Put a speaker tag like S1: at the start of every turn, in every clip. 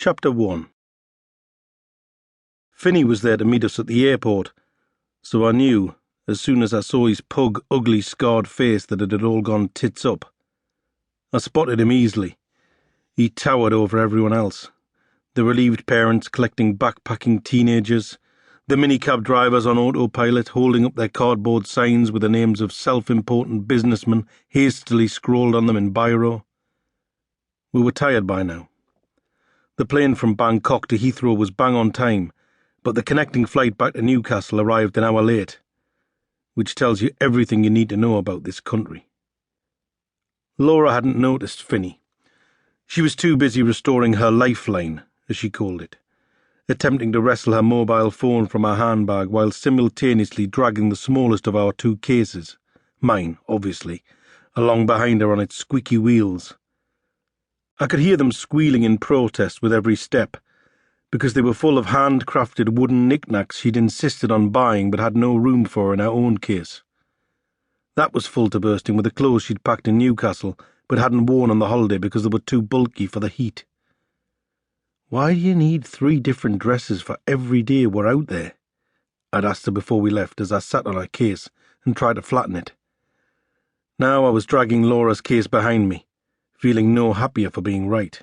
S1: Chapter 1. Finney was there to meet us at the airport, so I knew, as soon as I saw his pug, ugly, scarred face, that it had all gone tits up. I spotted him easily. He towered over everyone else. The relieved parents collecting backpacking teenagers, the minicab drivers on autopilot holding up their cardboard signs with the names of self-important businessmen hastily scrawled on them in biro. We were tired by now. The plane from Bangkok to Heathrow was bang on time, but the connecting flight back to Newcastle arrived an hour late, which tells you everything you need to know about this country. Laura hadn't noticed Finney. She was too busy restoring her lifeline, as she called it, attempting to wrestle her mobile phone from her handbag while simultaneously dragging the smallest of our two cases, mine, obviously, along behind her on its squeaky wheels. I could hear them squealing in protest with every step, because they were full of handcrafted wooden knickknacks she'd insisted on buying but had no room for in her own case. That was full to bursting with the clothes she'd packed in Newcastle but hadn't worn on the holiday because they were too bulky for the heat. "Why do you need 3 different dresses for every day we're out there?" I'd asked her before we left as I sat on her case and tried to flatten it. Now I was dragging Laura's case behind me, feeling no happier for being right.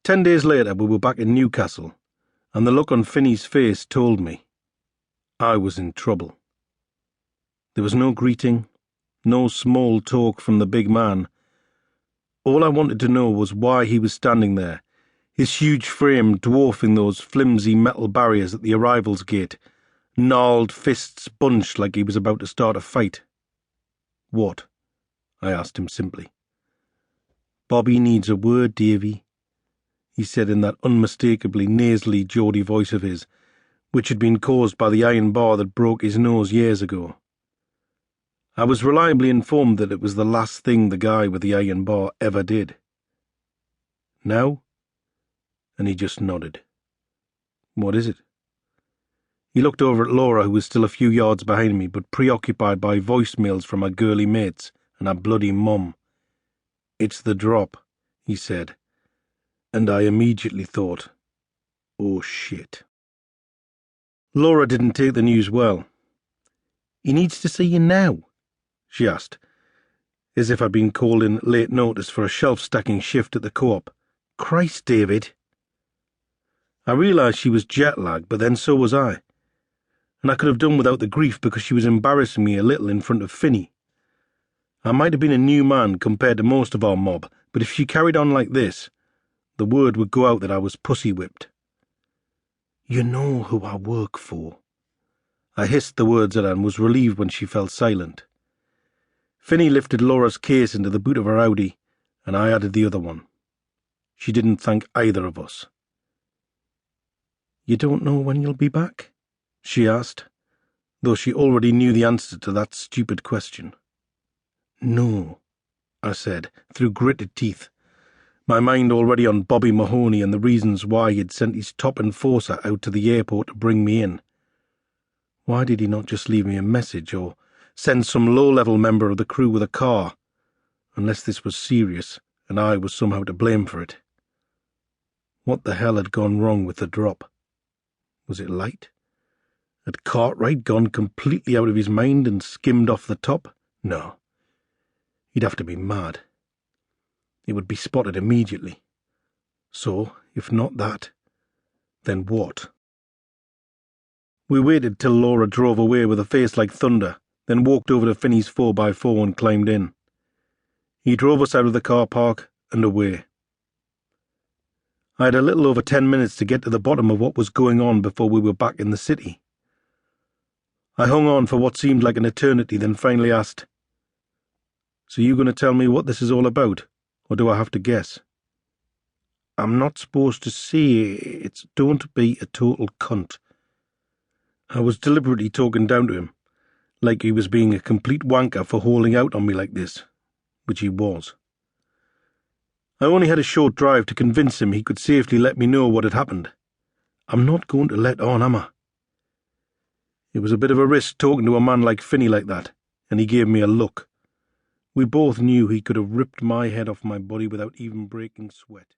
S1: 10 days later we were back in Newcastle, and the look on Finney's face told me I was in trouble. There was no greeting, no small talk from the big man. All I wanted to know was why he was standing there, his huge frame dwarfing those flimsy metal barriers at the arrivals gate, gnarled fists bunched like he was about to start a fight. "What?" I asked him simply. "Bobby needs a word, Davy," he said in that unmistakably nasally Geordie voice of his, which had been caused by the iron bar that broke his nose years ago. I was reliably informed that it was the last thing the guy with the iron bar ever did. "Now?" And he just nodded. "What is it?" He looked over at Laura, who was still a few yards behind me, but preoccupied by voicemails from her girly mates and her bloody mum. "It's the drop," he said, and I immediately thought, oh shit. Laura didn't take the news well. "He needs to see you now?" she asked, as if I'd been called in at late notice for a shelf-stacking shift at the co-op. "Christ, David." I realised she was jet-lagged, but then so was I, and I could have done without the grief because she was embarrassing me a little in front of Finney. I might have been a new man compared to most of our mob, but if she carried on like this, the word would go out that I was pussy-whipped. "You know who I work for." I hissed the words at her and was relieved when she fell silent. Finney lifted Laura's case into the boot of her Audi, and I added the other one. She didn't thank either of us. "You don't know when you'll be back?" she asked, though she already knew the answer to that stupid question. "No," I said, through gritted teeth, my mind already on Bobby Mahoney and the reasons why he had sent his top enforcer out to the airport to bring me in. Why did he not just leave me a message or send some low-level member of the crew with a car, unless this was serious and I was somehow to blame for it? What the hell had gone wrong with the drop? Was it light? Had Cartwright gone completely out of his mind and skimmed off the top? No. He'd have to be mad. It would be spotted immediately. So, if not that, then what? We waited till Laura drove away with a face like thunder, then walked over to Finney's 4x4 and climbed in. He drove us out of the car park and away. I had a little over 10 minutes to get to the bottom of what was going on before we were back in the city. I hung on for what seemed like an eternity, then finally asked, "So you going to tell me what this is all about, or do I have to guess?" "I'm not supposed to say it's don't be a total cunt." I was deliberately talking down to him, like he was being a complete wanker for holding out on me like this, which he was. I only had a short drive to convince him he could safely let me know what had happened. I'm not going to let on, am I? It was a bit of a risk talking to a man like Finney like that, and he gave me a look. We both knew he could have ripped my head off my body without even breaking sweat.